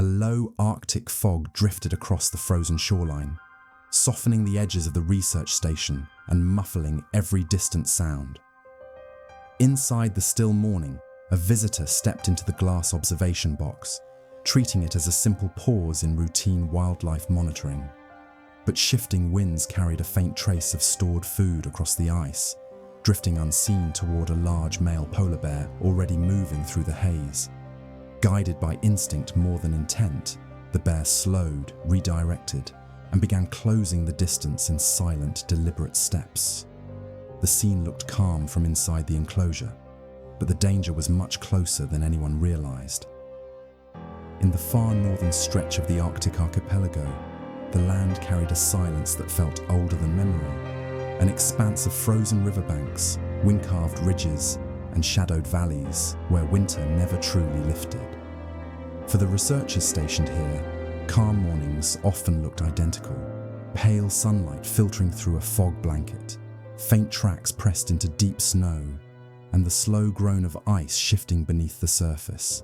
a low Arctic fog drifted across the frozen shoreline, softening the edges of the research station and muffling every distant sound. Inside the still morning, a visitor stepped into the glass observation box, treating it as a simple pause in routine wildlife monitoring. But shifting winds carried a faint trace of stored food across the ice, drifting unseen toward a large male polar bear already moving through the haze. Guided by instinct more than intent, the bear slowed, redirected, and began closing the distance in silent, deliberate steps. The scene looked calm from inside the enclosure, but the danger was much closer than anyone realized. In the far northern stretch of the Arctic archipelago, the land carried a silence that felt older than memory, an expanse of frozen riverbanks, wind-carved ridges, and shadowed valleys where winter never truly lifted. For the researchers stationed here, calm mornings often looked identical, pale sunlight filtering through a fog blanket, faint tracks pressed into deep snow, and the slow groan of ice shifting beneath the surface.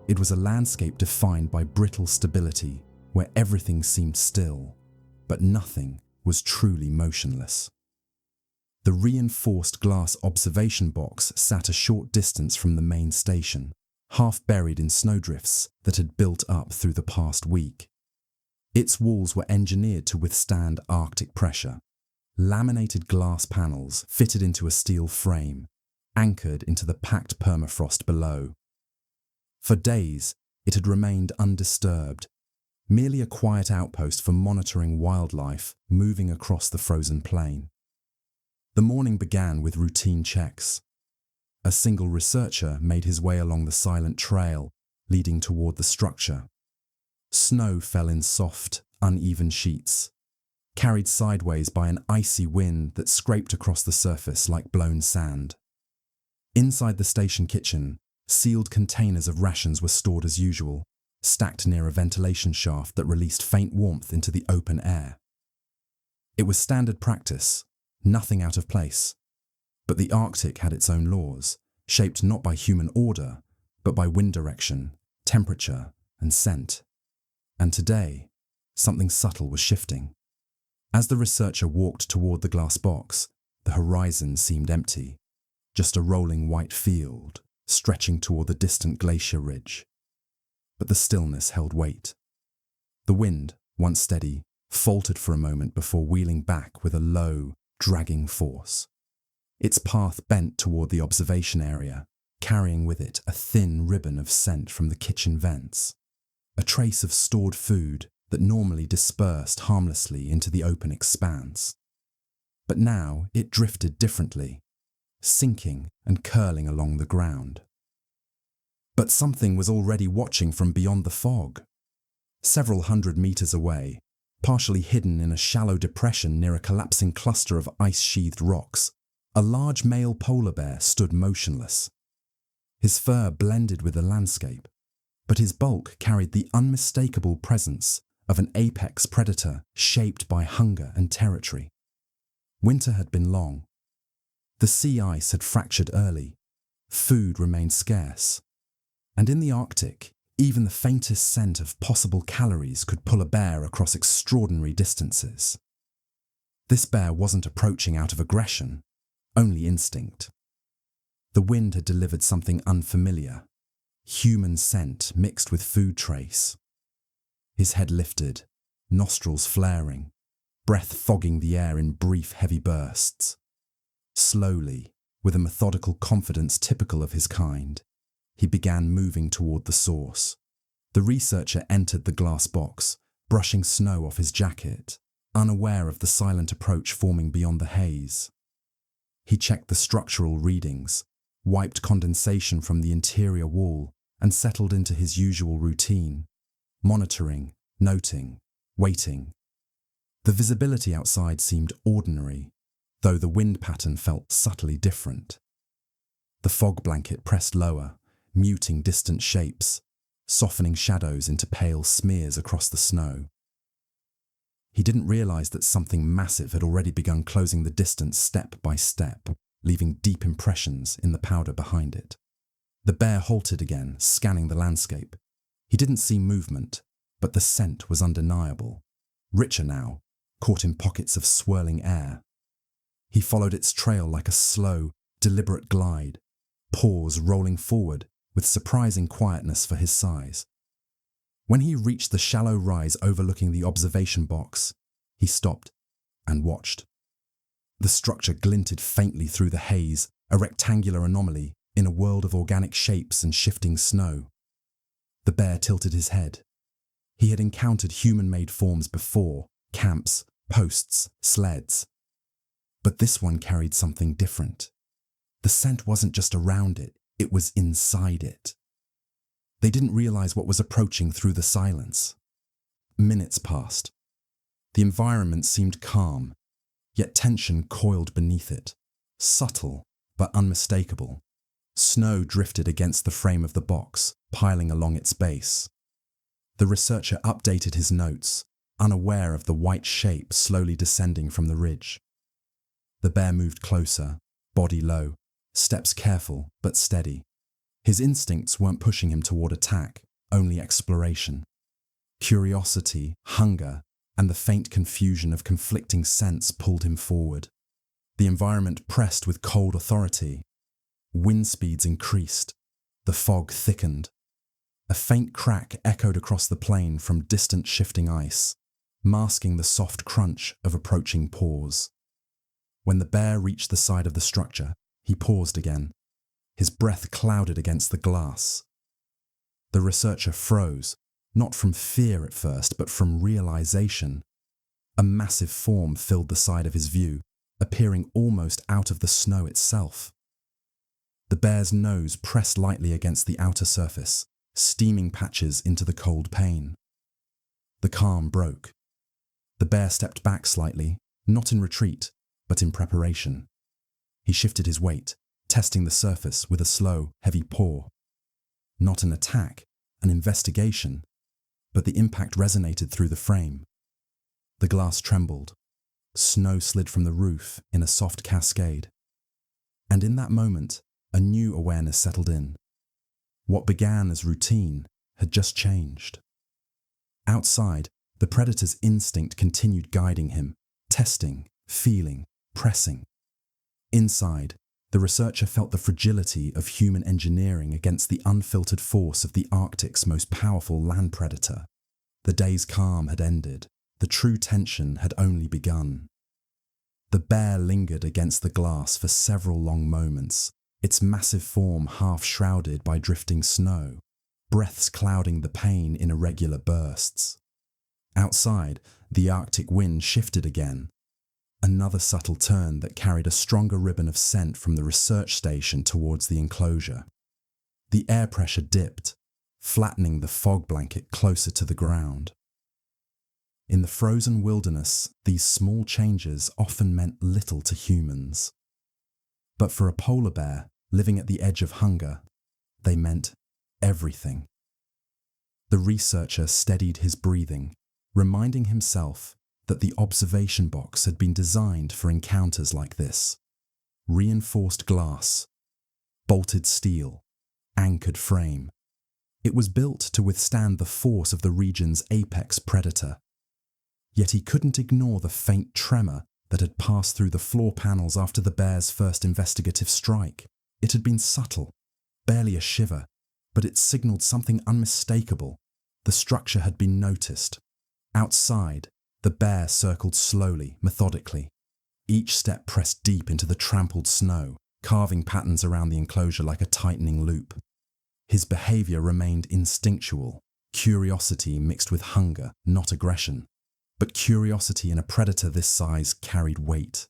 It was a landscape defined by brittle stability, where everything seemed still, but nothing was truly motionless. The reinforced glass observation box sat a short distance from the main station, half buried in snowdrifts that had built up through the past week. Its walls were engineered to withstand Arctic pressure. Laminated glass panels fitted into a steel frame, anchored into the packed permafrost below. For days, it had remained undisturbed, merely a quiet outpost for monitoring wildlife moving across the frozen plain. The morning began with routine checks. A single researcher made his way along the silent trail leading toward the structure. Snow fell in soft, uneven sheets, carried sideways by an icy wind that scraped across the surface like blown sand. Inside the station kitchen, sealed containers of rations were stored as usual, stacked near a ventilation shaft that released faint warmth into the open air. It was standard practice, nothing out of place. But the Arctic had its own laws, shaped not by human order, but by wind direction, temperature, and scent. And today, something subtle was shifting. As the researcher walked toward the glass box, the horizon seemed empty, just a rolling white field, stretching toward the distant glacier ridge. But the stillness held weight. The wind, once steady, faltered for a moment before wheeling back with a low, dragging force. Its path bent toward the observation area, carrying with it a thin ribbon of scent from the kitchen vents, a trace of stored food that normally dispersed harmlessly into the open expanse. But now it drifted differently, sinking and curling along the ground. But something was already watching from beyond the fog. Several hundred meters away, partially hidden in a shallow depression near a collapsing cluster of ice-sheathed rocks, a large male polar bear stood motionless. His fur blended with the landscape, but his bulk carried the unmistakable presence of an apex predator shaped by hunger and territory. Winter had been long. The sea ice had fractured early. Food remained scarce. And in the Arctic, even the faintest scent of possible calories could pull a bear across extraordinary distances. This bear wasn't approaching out of aggression, only instinct. The wind had delivered something unfamiliar, human scent mixed with food trace. His head lifted, nostrils flaring, breath fogging the air in brief, heavy bursts. Slowly, with a methodical confidence typical of his kind, he began moving toward the source. The researcher entered the glass box, brushing snow off his jacket, unaware of the silent approach forming beyond the haze. He checked the structural readings, wiped condensation from the interior wall, and settled into his usual routine, monitoring, noting, waiting. The visibility outside seemed ordinary, though the wind pattern felt subtly different. The fog blanket pressed lower, muting distant shapes, softening shadows into pale smears across the snow. He didn't realize that something massive had already begun closing the distance step by step, leaving deep impressions in the powder behind it. The bear halted again, scanning the landscape, He didn't see movement, but the scent was undeniable, richer now, caught in pockets of swirling air. He followed its trail like a slow, deliberate glide, paws rolling forward with surprising quietness for his size. When he reached the shallow rise overlooking the observation box, he stopped and watched. The structure glinted faintly through the haze, a rectangular anomaly in a world of organic shapes and shifting snow. The bear tilted his head. He had encountered human-made forms before, camps, posts, sleds. But this one carried something different. The scent wasn't just around it, it was inside it. They didn't realize what was approaching through the silence. Minutes passed. The environment seemed calm, yet tension coiled beneath it, subtle but unmistakable. Snow drifted against the frame of the box, piling along its base. The researcher updated his notes, unaware of the white shape slowly descending from the ridge. The bear moved closer, body low, steps careful but steady. His instincts weren't pushing him toward attack, only exploration. Curiosity, hunger, and the faint confusion of conflicting scents pulled him forward. The environment pressed with cold authority. Wind speeds increased. The fog thickened. A faint crack echoed across the plain from distant shifting ice, masking the soft crunch of approaching paws. When the bear reached the side of the structure, he paused again. His breath clouded against the glass. The researcher froze, not from fear at first, but from realization. A massive form filled the side of his view, appearing almost out of the snow itself. The bear's nose pressed lightly against the outer surface, steaming patches into the cold pane. The calm broke. The bear stepped back slightly, not in retreat, but in preparation. He shifted his weight, testing the surface with a slow, heavy paw. Not an attack, an investigation, but the impact resonated through the frame. The glass trembled. Snow slid from the roof in a soft cascade. And in that moment, a new awareness settled in. What began as routine had just changed. Outside, the predator's instinct continued guiding him, testing, feeling, pressing. Inside, the researcher felt the fragility of human engineering against the unfiltered force of the Arctic's most powerful land predator. The day's calm had ended. The true tension had only begun. The bear lingered against the glass for several long moments, its massive form half shrouded by drifting snow, breaths clouding the pane in irregular bursts. Outside, the Arctic wind shifted again. Another subtle turn that carried a stronger ribbon of scent from the research station towards the enclosure. The air pressure dipped, flattening the fog blanket closer to the ground. In the frozen wilderness, these small changes often meant little to humans. But for a polar bear living at the edge of hunger, they meant everything. The researcher steadied his breathing, reminding himself that the observation box had been designed for encounters like this. Reinforced glass, bolted steel, anchored frame. It was built to withstand the force of the region's apex predator. Yet he couldn't ignore the faint tremor that had passed through the floor panels after the bear's first investigative strike. It had been subtle, barely a shiver, but it signaled something unmistakable. The structure had been noticed. Outside, the bear circled slowly, methodically. Each step pressed deep into the trampled snow, carving patterns around the enclosure like a tightening loop. His behavior remained instinctual, curiosity mixed with hunger, not aggression. But curiosity in a predator this size carried weight.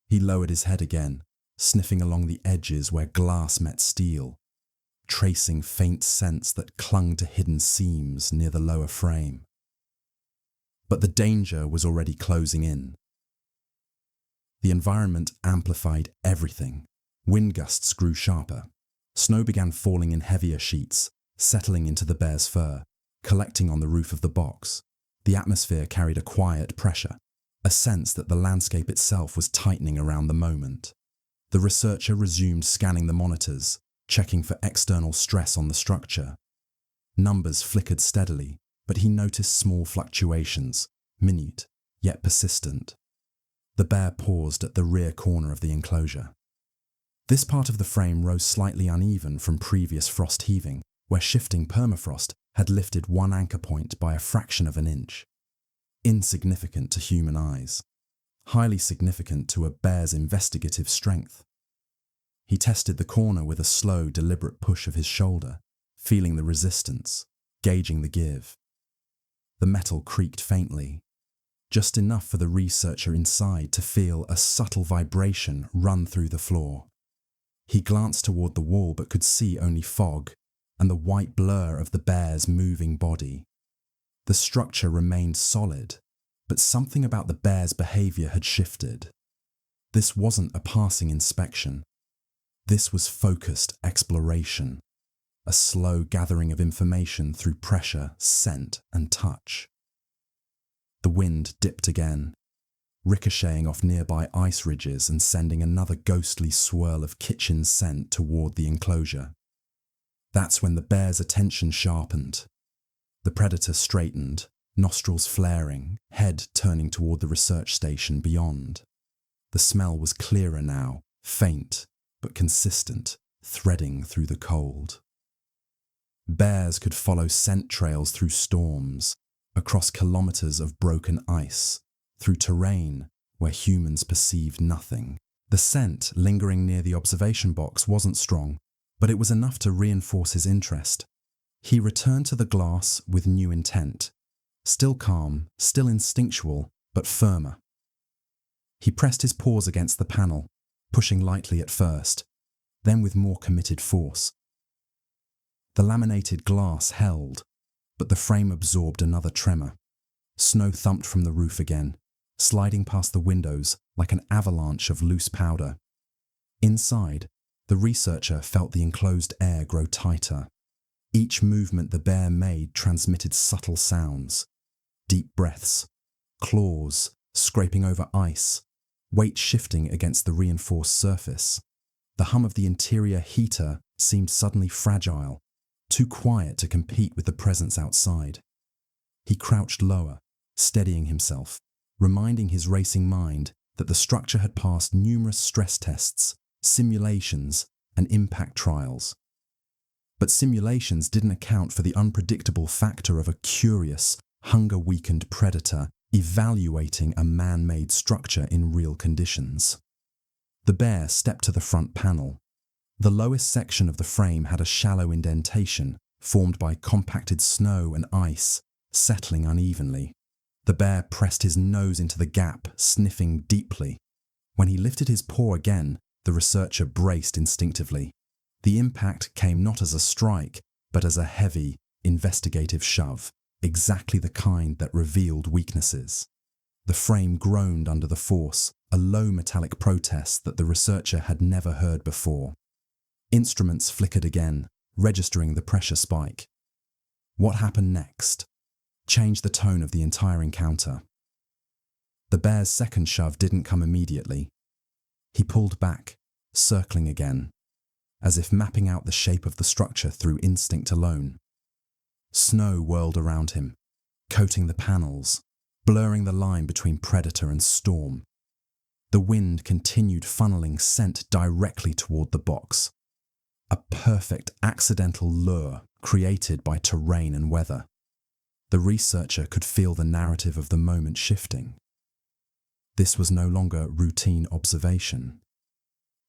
He lowered his head again, sniffing along the edges where glass met steel, tracing faint scents that clung to hidden seams near the lower frame. But the danger was already closing in. The environment amplified everything. Wind gusts grew sharper. Snow began falling in heavier sheets, settling into the bear's fur, collecting on the roof of the box. The atmosphere carried a quiet pressure, a sense that the landscape itself was tightening around the moment. The researcher resumed scanning the monitors, checking for external stress on the structure. Numbers flickered steadily, but he noticed small fluctuations, minute, yet persistent. The bear paused at the rear corner of the enclosure. This part of the frame rose slightly uneven from previous frost heaving, where shifting permafrost had lifted one anchor point by a fraction of an inch. Insignificant to human eyes, highly significant to a bear's investigative strength. He tested the corner with a slow, deliberate push of his shoulder, feeling the resistance, gauging the give. The metal creaked faintly, just enough for the researcher inside to feel a subtle vibration run through the floor. He glanced toward the wall but could see only fog and the white blur of the bear's moving body. The structure remained solid, but something about the bear's behavior had shifted. This wasn't a passing inspection. This was focused exploration, a slow gathering of information through pressure, scent, and touch. The wind dipped again, ricocheting off nearby ice ridges and sending another ghostly swirl of kitchen scent toward the enclosure. That's when the bear's attention sharpened. The predator straightened, nostrils flaring, head turning toward the research station beyond. The smell was clearer now, faint but consistent, threading through the cold. Bears could follow scent trails through storms, across kilometers of broken ice, through terrain where humans perceived nothing. The scent lingering near the observation box wasn't strong, but it was enough to reinforce his interest. He returned to the glass with new intent, still calm, still instinctual, but firmer. He pressed his paws against the panel, pushing lightly at first, then with more committed force. The laminated glass held, but the frame absorbed another tremor. Snow thumped from the roof again, sliding past the windows like an avalanche of loose powder. Inside, the researcher felt the enclosed air grow tighter. Each movement the bear made transmitted subtle sounds. Deep breaths, claws scraping over ice, weight shifting against the reinforced surface. The hum of the interior heater seemed suddenly fragile, too quiet to compete with the presence outside. He crouched lower, steadying himself, reminding his racing mind that the structure had passed numerous stress tests, simulations, and impact trials. But simulations didn't account for the unpredictable factor of a curious, hunger-weakened predator evaluating a man-made structure in real conditions. The bear stepped to the front panel. The lowest section of the frame had a shallow indentation formed by compacted snow and ice, settling unevenly. The bear pressed his nose into the gap, sniffing deeply. When he lifted his paw again, the researcher braced instinctively. The impact came not as a strike, but as a heavy, investigative shove, exactly the kind that revealed weaknesses. The frame groaned under the force, a low metallic protest that the researcher had never heard before. Instruments flickered again, registering the pressure spike. What happened next changed the tone of the entire encounter. The bear's second shove didn't come immediately. He pulled back, circling again, as if mapping out the shape of the structure through instinct alone. Snow whirled around him, coating the panels, blurring the line between predator and storm. The wind continued funneling scent directly toward the box, a perfect accidental lure created by terrain and weather. The researcher could feel the narrative of the moment shifting. This was no longer routine observation.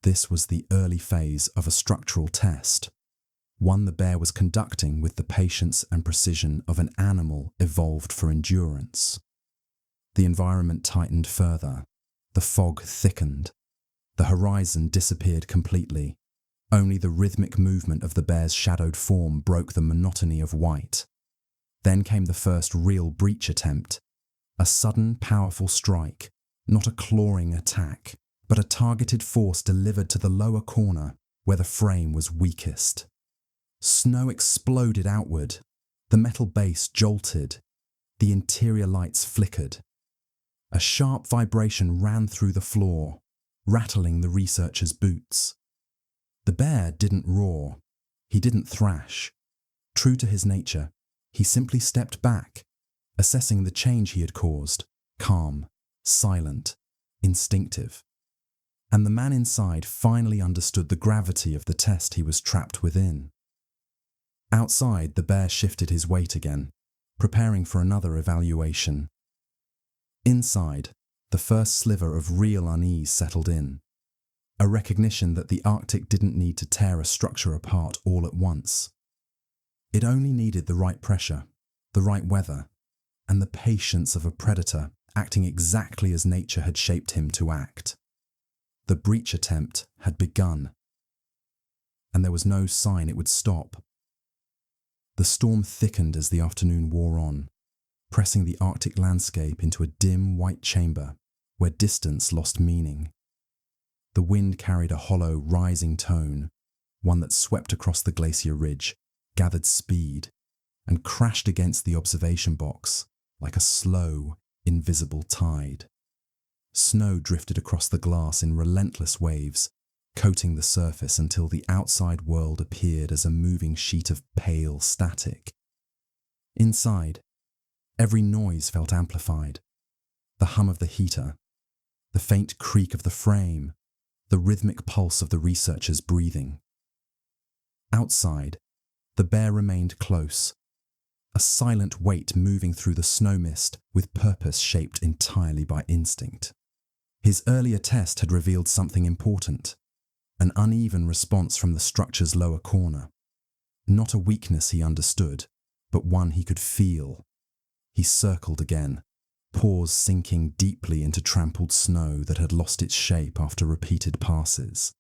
This was the early phase of a structural test, one the bear was conducting with the patience and precision of an animal evolved for endurance. The environment tightened further. The fog thickened. The horizon disappeared completely. Only the rhythmic movement of the bear's shadowed form broke the monotony of white. Then came the first real breach attempt, a sudden, powerful strike, not a clawing attack, but a targeted force delivered to the lower corner where the frame was weakest. Snow exploded outward. The metal base jolted. The interior lights flickered. A sharp vibration ran through the floor, rattling the researcher's boots. The bear didn't roar. He didn't thrash. True to his nature, he simply stepped back, assessing the change he had caused, calm, silent, instinctive. And the man inside finally understood the gravity of the test he was trapped within. Outside, the bear shifted his weight again, preparing for another evaluation. Inside, the first sliver of real unease settled in, a recognition that the Arctic didn't need to tear a structure apart all at once. It only needed the right pressure, the right weather, and the patience of a predator acting exactly as nature had shaped him to act. The breach attempt had begun, and there was no sign it would stop. The storm thickened as the afternoon wore on, pressing the Arctic landscape into a dim white chamber where distance lost meaning. The wind carried a hollow, rising tone, one that swept across the glacier ridge, gathered speed, and crashed against the observation box like a slow, invisible tide. Snow drifted across the glass in relentless waves, coating the surface until the outside world appeared as a moving sheet of pale static. Inside, every noise felt amplified. The hum of the heater, the faint creak of the frame, the rhythmic pulse of the researcher's breathing. Outside, the bear remained close, a silent weight moving through the snow mist with purpose shaped entirely by instinct. His earlier test had revealed something important, an uneven response from the structure's lower corner. Not a weakness he understood, but one he could feel. He circled again, paws sinking deeply into trampled snow that had lost its shape after repeated passes.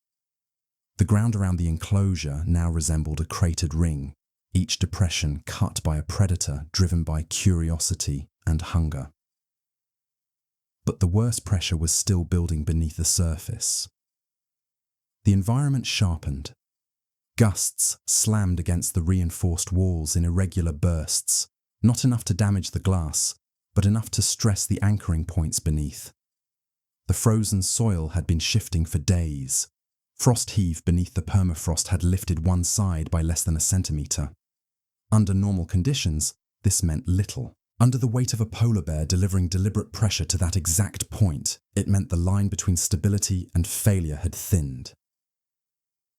The ground around the enclosure now resembled a cratered ring, each depression cut by a predator driven by curiosity and hunger. But the worst pressure was still building beneath the surface. The environment sharpened. Gusts slammed against the reinforced walls in irregular bursts, not enough to damage the glass, but enough to stress the anchoring points beneath. The frozen soil had been shifting for days. Frost heave beneath the permafrost had lifted one side by less than a centimetre. Under normal conditions, this meant little. Under the weight of a polar bear delivering deliberate pressure to that exact point, it meant the line between stability and failure had thinned.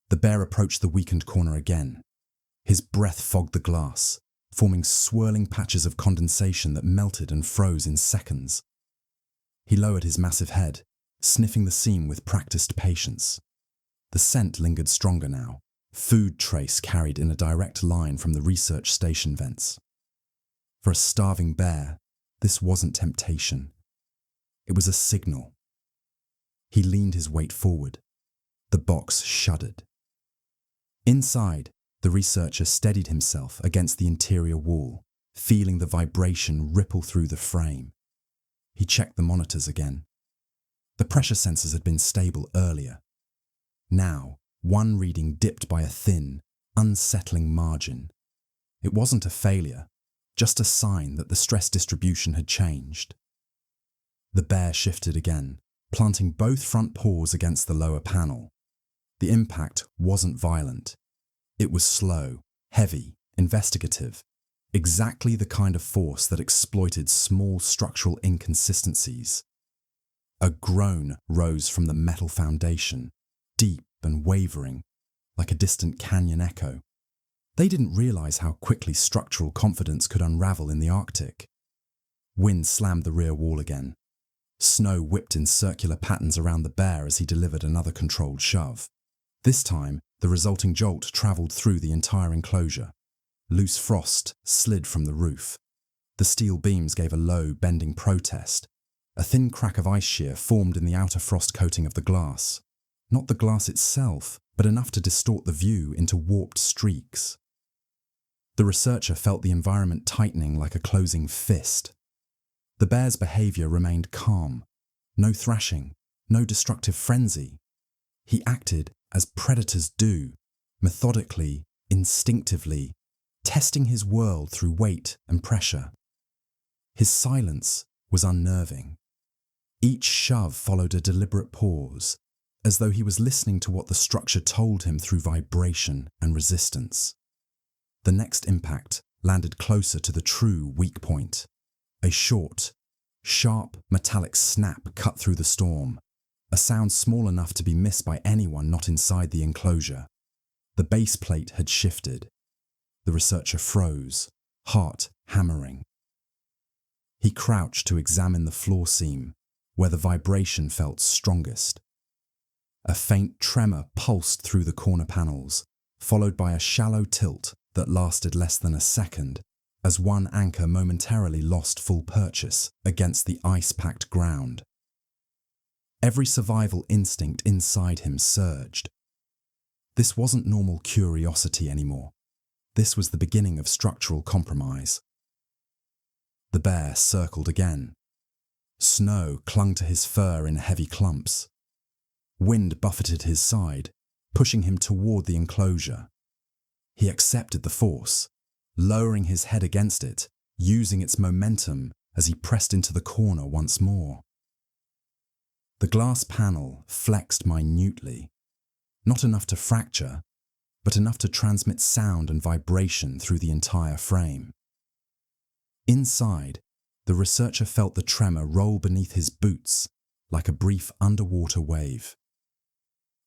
The bear approached the weakened corner again. His breath fogged the glass, forming swirling patches of condensation that melted and froze in seconds. He lowered his massive head, sniffing the seam with practiced patience. The scent lingered stronger now, food trace carried in a direct line from the research station vents. For a starving bear, this wasn't temptation. It was a signal. He leaned his weight forward. The box shuddered. Inside, the researcher steadied himself against the interior wall, feeling the vibration ripple through the frame. He checked the monitors again. The pressure sensors had been stable earlier. Now, one reading dipped by a thin, unsettling margin. It wasn't a failure, just a sign that the stress distribution had changed. The bear shifted again, planting both front paws against the lower panel. The impact wasn't violent. It was slow, heavy, investigative, exactly the kind of force that exploited small structural inconsistencies. A groan rose from the metal foundation, deep and wavering, like a distant canyon echo. They didn't realize how quickly structural confidence could unravel in the Arctic. Wind slammed the rear wall again. Snow whipped in circular patterns around the bear as he delivered another controlled shove. This time, the resulting jolt traveled through the entire enclosure. Loose frost slid from the roof. The steel beams gave a low, bending protest. A thin crack of ice shear formed in the outer frost coating of the glass. Not the glass itself, but enough to distort the view into warped streaks. The researcher felt the environment tightening like a closing fist. The bear's behaviour remained calm. No thrashing, no destructive frenzy. He acted as predators do, methodically, instinctively, testing his world through weight and pressure. His silence was unnerving. Each shove followed a deliberate pause, as though he was listening to what the structure told him through vibration and resistance. The next impact landed closer to the true weak point. A short, sharp, metallic snap cut through the storm, a sound small enough to be missed by anyone not inside the enclosure. The base plate had shifted. The researcher froze, heart hammering. He crouched to examine the floor seam, where the vibration felt strongest. A faint tremor pulsed through the corner panels, followed by a shallow tilt that lasted less than a second, as one anchor momentarily lost full purchase against the ice-packed ground. Every survival instinct inside him surged. This wasn't normal curiosity anymore. This was the beginning of structural compromise. The bear circled again. Snow clung to his fur in heavy clumps. Wind buffeted his side, pushing him toward the enclosure. He accepted the force, lowering his head against it, using its momentum as he pressed into the corner once more. The glass panel flexed minutely, not enough to fracture, but enough to transmit sound and vibration through the entire frame. Inside, the researcher felt the tremor roll beneath his boots like a brief underwater wave.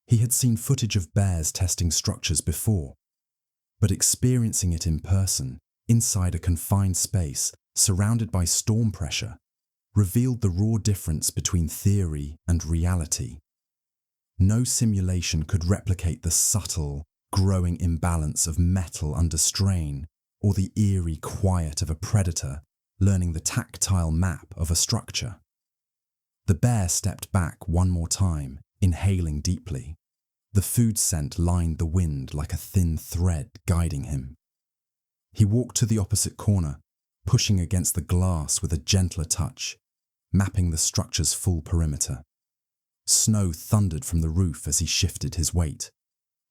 He had seen footage of bears testing structures before, but experiencing it in person, inside a confined space, surrounded by storm pressure, revealed the raw difference between theory and reality. No simulation could replicate the subtle, growing imbalance of metal under strain, or the eerie quiet of a predator learning the tactile map of a structure. The bear stepped back one more time, inhaling deeply. The food scent lined the wind like a thin thread guiding him. He walked to the opposite corner, pushing against the glass with a gentler touch, mapping the structure's full perimeter. Snow thundered from the roof as he shifted his weight,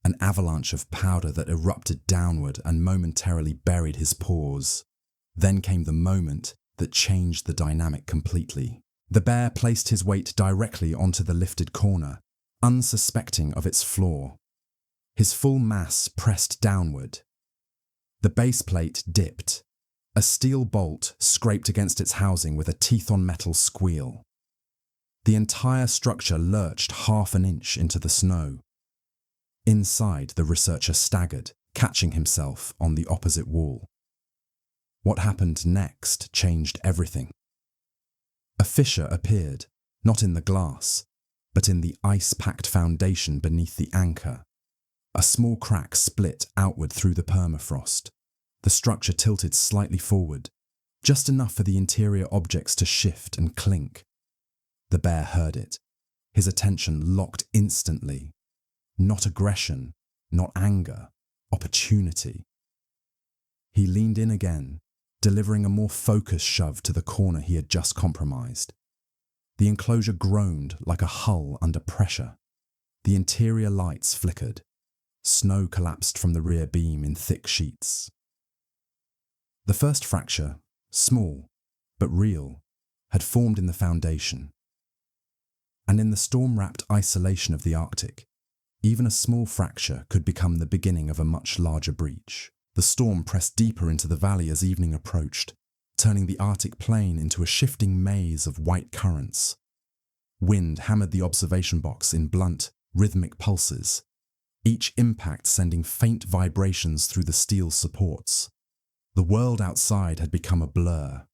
an avalanche of powder that erupted downward and momentarily buried his paws. Then came the moment that changed the dynamic completely. The bear placed his weight directly onto the lifted corner, unsuspecting of its flaw. His full mass pressed downward. The base plate dipped. A steel bolt scraped against its housing with a teeth-on-metal squeal. The entire structure lurched half an inch into the snow. Inside, the researcher staggered, catching himself on the opposite wall. What happened next changed everything. A fissure appeared, not in the glass, but in the ice-packed foundation beneath the anchor. A small crack split outward through the permafrost. The structure tilted slightly forward, just enough for the interior objects to shift and clink. The bear heard it. His attention locked instantly. Not aggression, not anger, opportunity. He leaned in again, delivering a more focused shove to the corner he had just compromised. The enclosure groaned like a hull under pressure. The interior lights flickered. Snow collapsed from the rear beam in thick sheets. The first fracture, small but real, had formed in the foundation. And in the storm-wrapped isolation of the Arctic, even a small fracture could become the beginning of a much larger breach. The storm pressed deeper into the valley as evening approached, turning the Arctic plain into a shifting maze of white currents. Wind hammered the observation box in blunt, rhythmic pulses, each impact sending faint vibrations through the steel supports. The world outside had become a blur,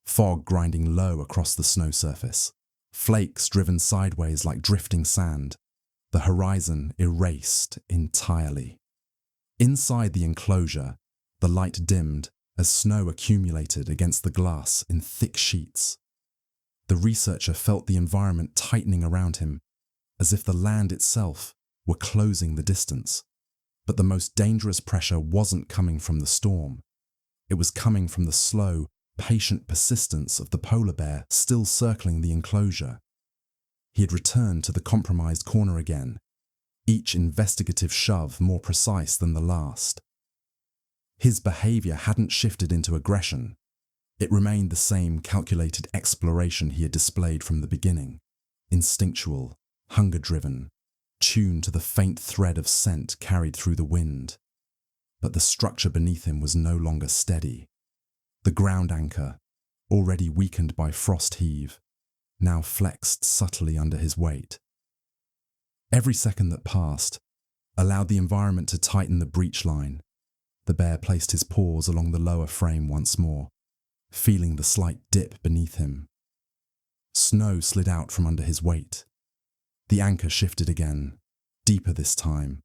fog grinding low across the snow surface, flakes driven sideways like drifting sand, the horizon erased entirely. Inside the enclosure, the light dimmed as snow accumulated against the glass in thick sheets. The researcher felt the environment tightening around him, as if the land itself were closing the distance. But the most dangerous pressure wasn't coming from the storm. It was coming from the slow, patient persistence of the polar bear still circling the enclosure. He had returned to the compromised corner again, each investigative shove more precise than the last. His behavior hadn't shifted into aggression. It remained the same calculated exploration he had displayed from the beginning, instinctual, hunger-driven, tuned to the faint thread of scent carried through the wind. but the structure beneath him was no longer steady. The ground anchor, already weakened by frost heave, now flexed subtly under his weight. Every second that passed allowed the environment to tighten the breach line. The bear placed his paws along the lower frame once more, feeling the slight dip beneath him. Snow slid out from under his weight. The anchor shifted again, deeper this time,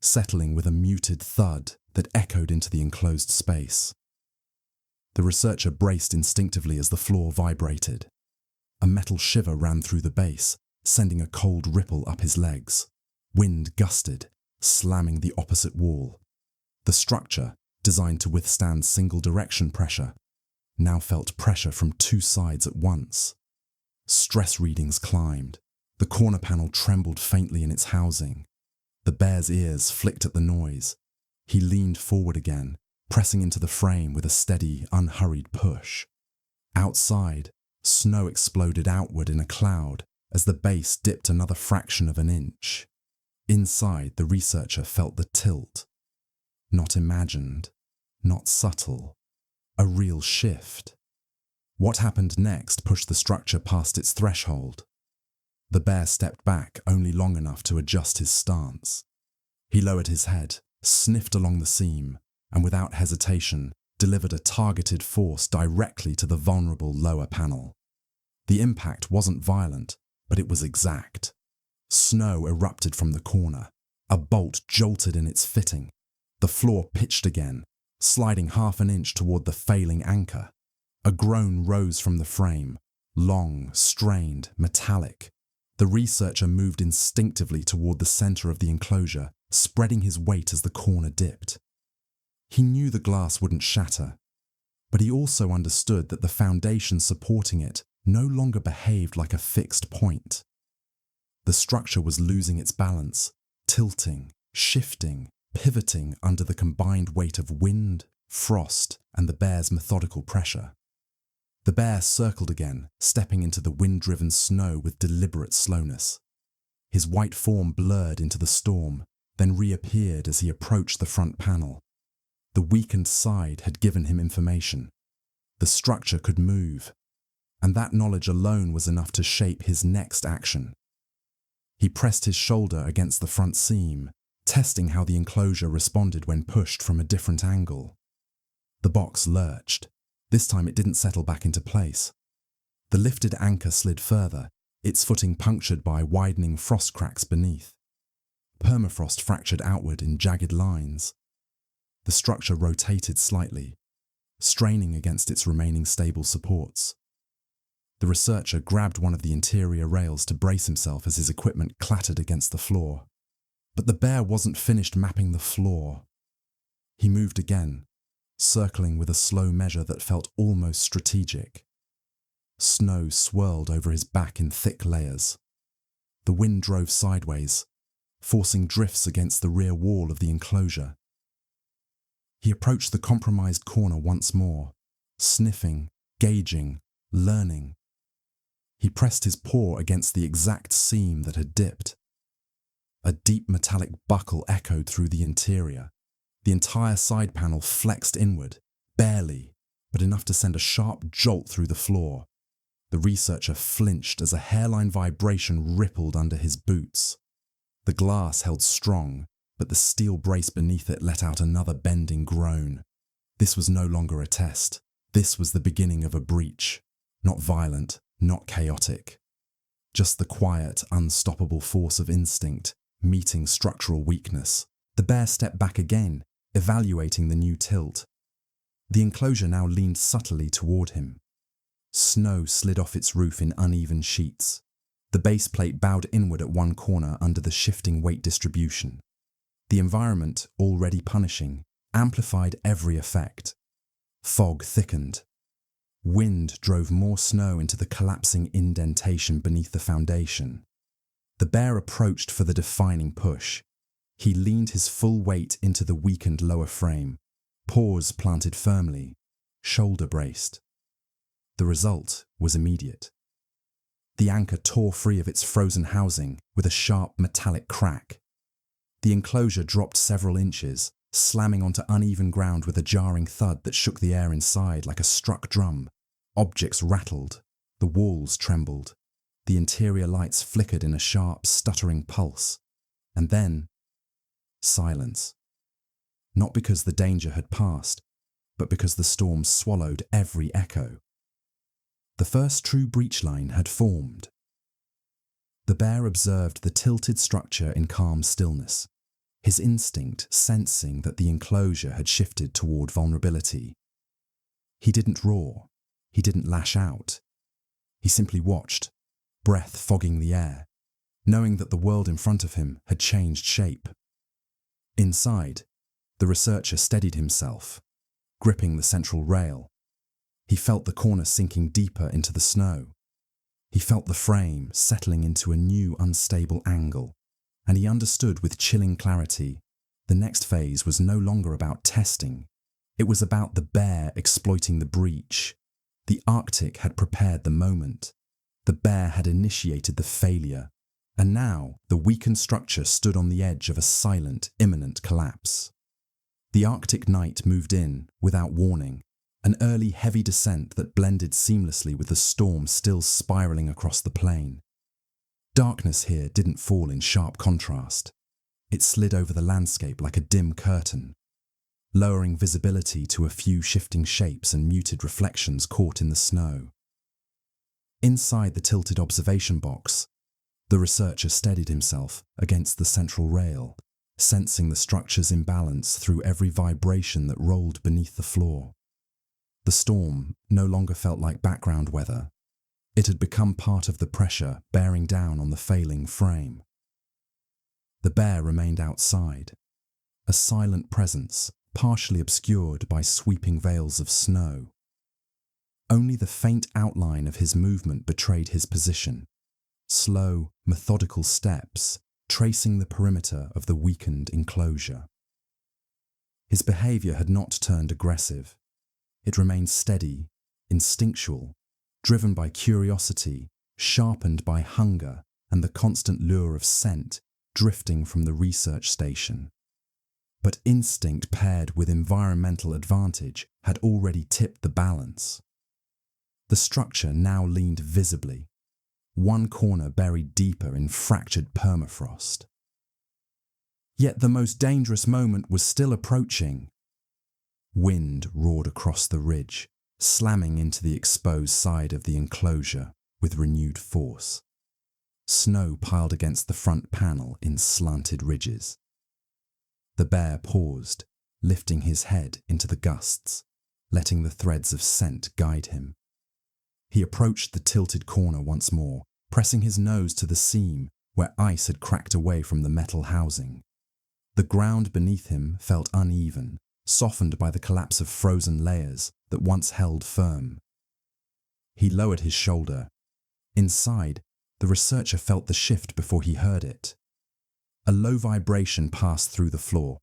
settling with a muted thud that echoed into the enclosed space. The researcher braced instinctively as the floor vibrated. A metal shiver ran through the base, sending a cold ripple up his legs. Wind gusted, slamming the opposite wall. The structure, designed to withstand single-direction pressure, now felt pressure from two sides at once. Stress readings climbed. The corner panel trembled faintly in its housing. The bear's ears flicked at the noise. He leaned forward again, pressing into the frame with a steady, unhurried push. Outside, snow exploded outward in a cloud as the base dipped another fraction of an inch. Inside, the researcher felt the tilt. Not imagined, not subtle. A real shift. What happened next pushed the structure past its threshold. The bear stepped back only long enough to adjust his stance. He lowered his head, sniffed along the seam, and without hesitation, delivered a targeted force directly to the vulnerable lower panel. The impact wasn't violent, but it was exact. Snow erupted from the corner. A bolt jolted in its fitting. The floor pitched again, sliding half an inch toward the failing anchor. A groan rose from the frame, long, strained, metallic. The researcher moved instinctively toward the center of the enclosure, spreading his weight as the corner dipped. He knew the glass wouldn't shatter, but he also understood that the foundation supporting it no longer behaved like a fixed point. The structure was losing its balance, tilting, shifting, pivoting under the combined weight of wind, frost, and the bear's methodical pressure. The bear circled again, stepping into the wind-driven snow with deliberate slowness. His white form blurred into the storm, then reappeared as he approached the front panel. The weakened side had given him information. The structure could move, and that knowledge alone was enough to shape his next action. He pressed his shoulder against the front seam, testing how the enclosure responded when pushed from a different angle. The box lurched. This time it didn't settle back into place. The lifted anchor slid further, its footing punctured by widening frost cracks beneath. Permafrost fractured outward in jagged lines. The structure rotated slightly, straining against its remaining stable supports. The researcher grabbed one of the interior rails to brace himself as his equipment clattered against the floor. But the bear wasn't finished mapping the floor. He moved again, circling with a slow measure that felt almost strategic. Snow swirled over his back in thick layers. The wind drove sideways, forcing drifts against the rear wall of the enclosure. He approached the compromised corner once more, sniffing, gauging, learning. He pressed his paw against the exact seam that had dipped. A deep metallic buckle echoed through the interior. The entire side panel flexed inward, barely, but enough to send a sharp jolt through the floor. The researcher flinched as a hairline vibration rippled under his boots. The glass held strong, but the steel brace beneath it let out another bending groan. This was no longer a test. This was the beginning of a breach. Not violent, not chaotic. Just the quiet, unstoppable force of instinct, meeting structural weakness. The bear stepped back again, evaluating the new tilt. The enclosure now leaned subtly toward him. Snow slid off its roof in uneven sheets. The base plate bowed inward at one corner under the shifting weight distribution. The environment, already punishing, amplified every effect. Fog thickened. Wind drove more snow into the collapsing indentation beneath the foundation. The bear approached for the defining push. He leaned his full weight into the weakened lower frame, paws planted firmly, shoulder braced. The result was immediate. The anchor tore free of its frozen housing with a sharp metallic crack. The enclosure dropped several inches, slamming onto uneven ground with a jarring thud that shook the air inside like a struck drum. Objects rattled, the walls trembled, the interior lights flickered in a sharp, stuttering pulse, and then silence. Not because the danger had passed, but because the storm swallowed every echo. The first true breach line had formed. The bear observed the tilted structure in calm stillness, his instinct sensing that the enclosure had shifted toward vulnerability. He didn't roar, he didn't lash out. He simply watched, breath fogging the air, knowing that the world in front of him had changed shape. Inside, the researcher steadied himself, gripping the central rail. He felt the corner sinking deeper into the snow. He felt the frame settling into a new unstable angle, and he understood with chilling clarity the next phase was no longer about testing. It was about the bear exploiting the breach. The Arctic had prepared the moment. The bear had initiated the failure, and now the weakened structure stood on the edge of a silent, imminent collapse. The Arctic night moved in, without warning, an early heavy descent that blended seamlessly with the storm still spiraling across the plain. Darkness here didn't fall in sharp contrast. It slid over the landscape like a dim curtain, lowering visibility to a few shifting shapes and muted reflections caught in the snow. Inside the tilted observation box, the researcher steadied himself against the central rail, sensing the structure's imbalance through every vibration that rolled beneath the floor. The storm no longer felt like background weather. It had become part of the pressure bearing down on the failing frame. The bear remained outside, a silent presence partially obscured by sweeping veils of snow. Only the faint outline of his movement betrayed his position, slow, methodical steps tracing the perimeter of the weakened enclosure. His behavior had not turned aggressive. It remained steady, instinctual, driven by curiosity, sharpened by hunger and the constant lure of scent drifting from the research station. But instinct paired with environmental advantage had already tipped the balance. The structure now leaned visibly, one corner buried deeper in fractured permafrost. Yet the most dangerous moment was still approaching. Wind roared across the ridge, slamming into the exposed side of the enclosure with renewed force. Snow piled against the front panel in slanted ridges. The bear paused, lifting his head into the gusts, letting the threads of scent guide him. He approached the tilted corner once more, pressing his nose to the seam where ice had cracked away from the metal housing. The ground beneath him felt uneven, softened by the collapse of frozen layers that once held firm. He lowered his shoulder. Inside, the researcher felt the shift before he heard it. A low vibration passed through the floor,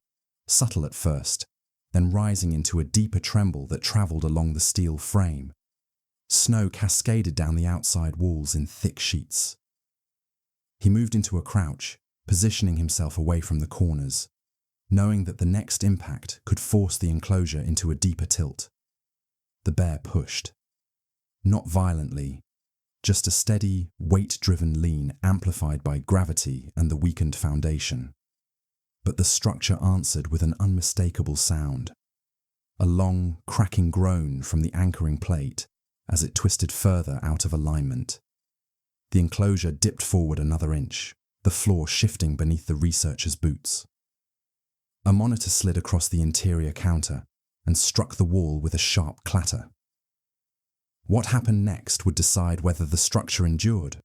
subtle at first, then rising into a deeper tremble that travelled along the steel frame. Snow cascaded down the outside walls in thick sheets. He moved into a crouch, positioning himself away from the corners, knowing that the next impact could force the enclosure into a deeper tilt. The bear pushed. Not violently, just a steady, weight-driven lean amplified by gravity and the weakened foundation. But the structure answered with an unmistakable sound, a long, cracking groan from the anchoring plate as it twisted further out of alignment. The enclosure dipped forward another inch, the floor shifting beneath the researcher's boots. A monitor slid across the interior counter and struck the wall with a sharp clatter. What happened next would decide whether the structure endured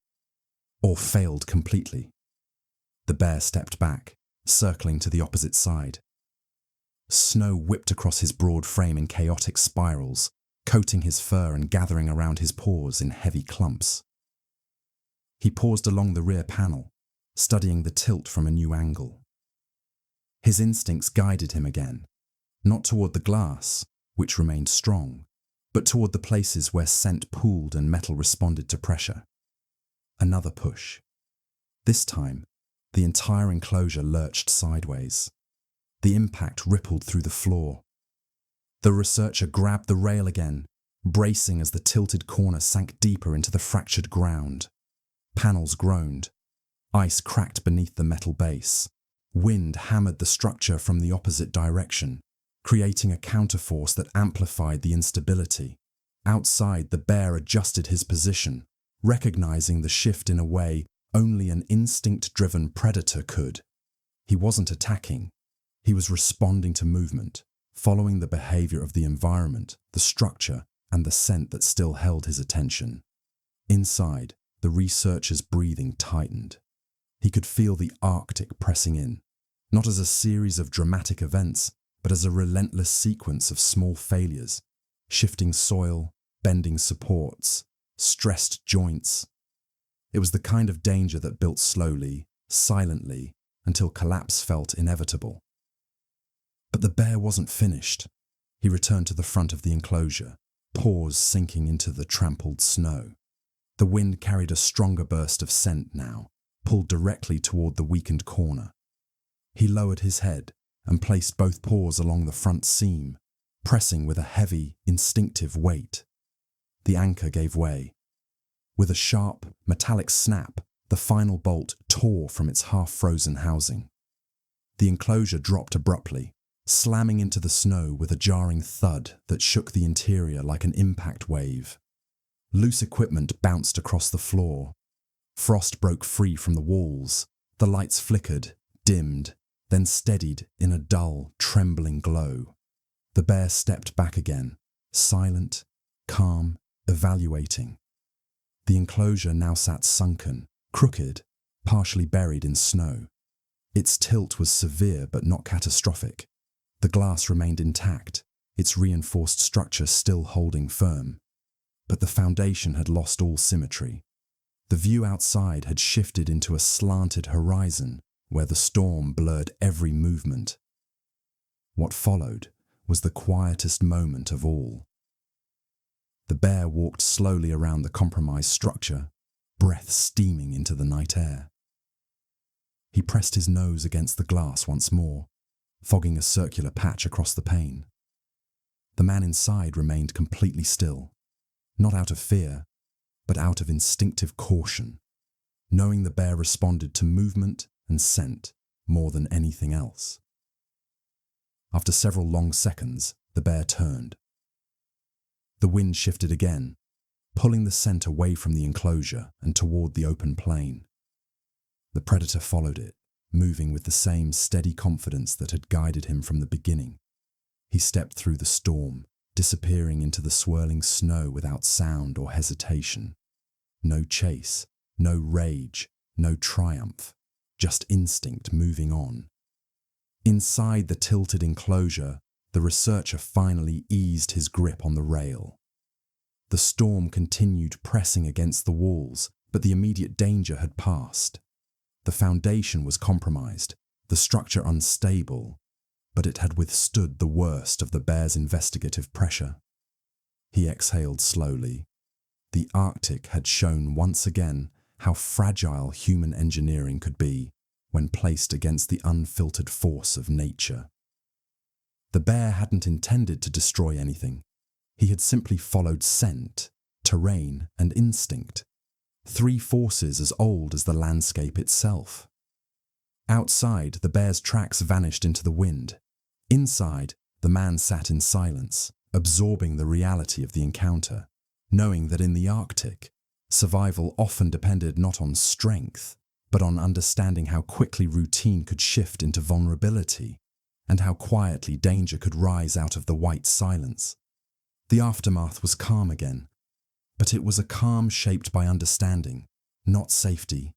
or failed completely. The bear stepped back, circling to the opposite side. Snow whipped across his broad frame in chaotic spirals, coating his fur and gathering around his paws in heavy clumps. He paused along the rear panel, studying the tilt from a new angle. His instincts guided him again, not toward the glass, which remained strong, but toward the places where scent pooled and metal responded to pressure. Another push. This time, the entire enclosure lurched sideways. The impact rippled through the floor. The researcher grabbed the rail again, bracing as the tilted corner sank deeper into the fractured ground. Panels groaned. Ice cracked beneath the metal base. Wind hammered the structure from the opposite direction, creating a counterforce that amplified the instability. Outside, the bear adjusted his position, recognizing the shift in a way only an instinct-driven predator could. He wasn't attacking. He was responding to movement, following the behavior of the environment, the structure, and the scent that still held his attention. Inside, the researcher's breathing tightened. He could feel the Arctic pressing in, not as a series of dramatic events, but as a relentless sequence of small failures, shifting soil, bending supports, stressed joints. It was the kind of danger that built slowly, silently, until collapse felt inevitable. But the bear wasn't finished. He returned to the front of the enclosure, paws sinking into the trampled snow. The wind carried a stronger burst of scent now, pulled directly toward the weakened corner. He lowered his head and placed both paws along the front seam, pressing with a heavy, instinctive weight. The anchor gave way. With a sharp, metallic snap, the final bolt tore from its half-frozen housing. The enclosure dropped abruptly, slamming into the snow with a jarring thud that shook the interior like an impact wave. Loose equipment bounced across the floor. Frost broke free from the walls. The lights flickered, dimmed, then steadied in a dull, trembling glow. The bear stepped back again, silent, calm, evaluating. The enclosure now sat sunken, crooked, partially buried in snow. Its tilt was severe but not catastrophic. The glass remained intact, its reinforced structure still holding firm. But the foundation had lost all symmetry. The view outside had shifted into a slanted horizon where the storm blurred every movement. What followed was the quietest moment of all. The bear walked slowly around the compromised structure, breath steaming into the night air. He pressed his nose against the glass once more, fogging a circular patch across the pane. The man inside remained completely still, not out of fear, but out of instinctive caution, knowing the bear responded to movement and scent more than anything else. After several long seconds, the bear turned. The wind shifted again, pulling the scent away from the enclosure and toward the open plain. The predator followed it, moving with the same steady confidence that had guided him from the beginning. He stepped through the storm, disappearing into the swirling snow without sound or hesitation. No chase, no rage, no triumph, just instinct moving on. Inside the tilted enclosure, the researcher finally eased his grip on the rail. The storm continued pressing against the walls, but the immediate danger had passed. The foundation was compromised, the structure unstable, but it had withstood the worst of the bear's investigative pressure. He exhaled slowly. The Arctic had shown once again how fragile human engineering could be when placed against the unfiltered force of nature. The bear hadn't intended to destroy anything. He had simply followed scent, terrain, and instinct, three forces as old as the landscape itself. Outside, the bear's tracks vanished into the wind. Inside, the man sat in silence, absorbing the reality of the encounter, knowing that in the Arctic, survival often depended not on strength, but on understanding how quickly routine could shift into vulnerability, and how quietly danger could rise out of the white silence. The aftermath was calm again, but it was a calm shaped by understanding, not safety.